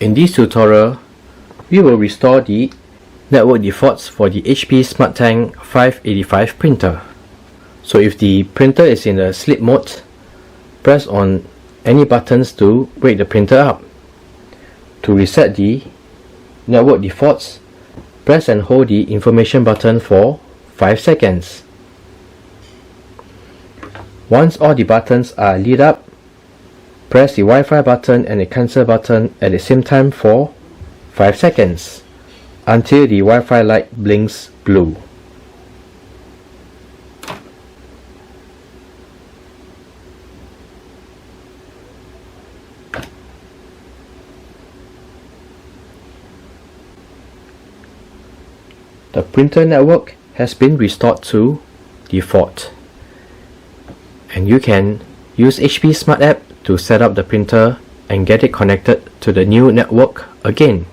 In this tutorial, we will restore the network defaults for the HP SmartTank 585 printer. So if the printer is in the sleep mode, press on any buttons to wake the printer up. To reset the network defaults, press and hold the information button for 5 seconds. Once all the buttons are lit up, press the Wi-Fi button and the cancel button at the same time for 5 seconds until the Wi-Fi light blinks blue. The printer network has been restored to default, and you can use HP Smart App to set up the printer and get it connected to the new network again.